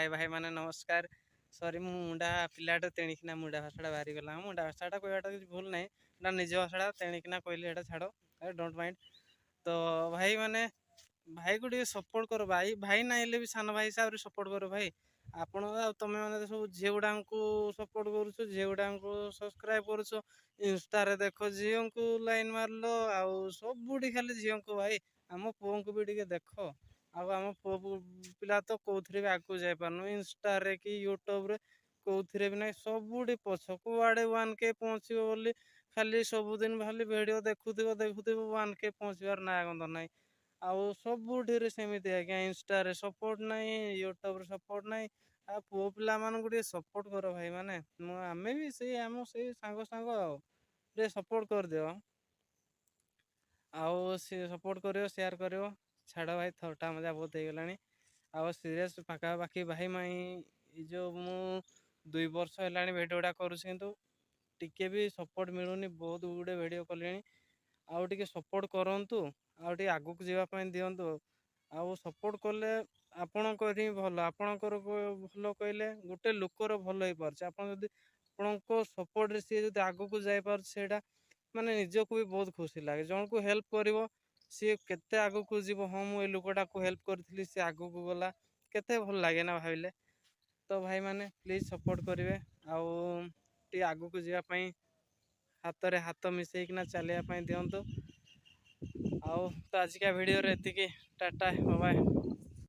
हाय भाई माने नमस्कार। सॉरी मु मुंडा पिलाटा तेणिकिना मुंडा भाषाटा बाहरी गला मुंडा भाषाटा कहवाटा किसी भूल नहीं ना निज भाषाटा तेणिकिना कहली एटा छाड़ डोंट माइंड। तो भाई माने भाई को ଟିକେ सपोर्ट करो भाई भाई ना भी सान भाई हिसाब से सपोर्ट करो भाई। ଆପଣ ଆଉ ତମେ ମାନେ ସବୁ ଝିଅ ଗୁଡ଼ାଙ୍କୁ ସପୋର୍ଟ କରୁଛ ଝିଅ ଗୁଡ଼ାଙ୍କୁ ସବସ୍କ୍ରାଇବ କରୁଛ ଇନଷ୍ଟାରେ ଦେଖ ଝିଅଙ୍କୁ ଲାଇନ୍ ମାରିଲ ଆଉ ସବୁଠି ଖାଲି ଝିଅଙ୍କୁ ଭାଇ ଆମ ପୁଅଙ୍କୁ ବି ଟିକେ ଦେଖ। ଆଉ ଆମ ପୁଅ ପିଲା ତ କୋଉଥିରେ ବି ଆଗକୁ ଯାଇପାରୁନୁ ଇନଷ୍ଟାରେ କି ୟୁଟ୍ୟୁବରେ କୋଉଥିରେ ବି ନାହିଁ ସବୁଠି ପଛ କୁଆଡ଼େ 1K ପହଞ୍ଚିବ ବୋଲି ଖାଲି ସବୁଦିନ ଖାଲି ଭିଡ଼ିଓ ଦେଖୁଥିବ 1K ପହଞ୍ଚିବାର ନାଁ ଗନ୍ଧ ନାହିଁ। ଆଉ ସବୁଠିରେ ସେମିତି ଆଜ୍ଞା ଇନଷ୍ଟାରେ ସପୋର୍ଟ ନାହିଁ ୟୁଟ୍ୟୁବରେ ସପୋର୍ଟ ନାହିଁ। ଆଉ ପୁଅ ପିଲାମାନଙ୍କୁ ଟିକେ ସପୋର୍ଟ କର ଭାଇ ମାନେ ଆମେ ବି ସେଇ ଆମ ସେଇ ସାଙ୍ଗ ଆଉ ଟିକେ ସପୋର୍ଟ କରିଦିଅ। ଆଉ ସିଏ ସପୋର୍ଟ କରିବ ସେୟାର କରିବ ଛାଡ଼ ଭାଇ ଥଟା ମଜା ବହୁତ ହେଇଗଲାଣି। ଆଉ ସିରିୟସ୍ ପାଖାପାଖି ଭାଇ ମାଇଁ ଏଇ ଯେଉଁ ମୁଁ 2 ବର୍ଷ ହେଲାଣି ଭିଡ଼ିଓ ଗୁଡ଼ା କରୁଛି କିନ୍ତୁ ଟିକେ ବି ସପୋର୍ଟ ମିଳୁନି ବହୁତ ଗୁଡ଼ିଏ ଭିଡ଼ିଓ କଲିଣି। ଆଉ ଟିକେ ସପୋର୍ଟ କରନ୍ତୁ ଆଉ ଟିକେ ଆଗକୁ ଯିବା ପାଇଁ ଦିଅନ୍ତୁ। ଆଉ ସପୋର୍ଟ କଲେ ଆପଣଙ୍କର ହିଁ ଭଲ ଆପଣଙ୍କର ଭଲ କହିଲେ ଗୋଟେ ଲୋକର ଭଲ ହେଇପାରୁଛି ଆପଣ ଯଦି ଆପଣଙ୍କ ସପୋର୍ଟରେ ସିଏ ଯଦି ଆଗକୁ ଯାଇପାରୁଛି ସେଇଟା ମାନେ ନିଜକୁ ବି ବହୁତ ଖୁସି ଲାଗେ ଜଣକୁ ହେଲ୍ପ କରିବ ସିଏ କେତେ ଆଗକୁ ଯିବ ହଁ ମୁଁ ଏ ଲୋକଟାକୁ ହେଲ୍ପ କରିଥିଲି ସିଏ ଆଗକୁ ଗଲା କେତେ ଭଲ ଲାଗେ ନା ଭାବିଲେ। ତ ଭାଇମାନେ ପ୍ଲିଜ୍ ସପୋର୍ଟ କରିବେ ଆଉ ଟିକେ ଆଗକୁ ଯିବା ପାଇଁ ହାତରେ ହାତ ମିଶେଇକିନା ଚାଲିବା ପାଇଁ ଦିଅନ୍ତୁ। ଆଉ ତ ଆଜିକା ଭିଡ଼ିଓରେ ଏତିକି ଟାଟା ବାଏ।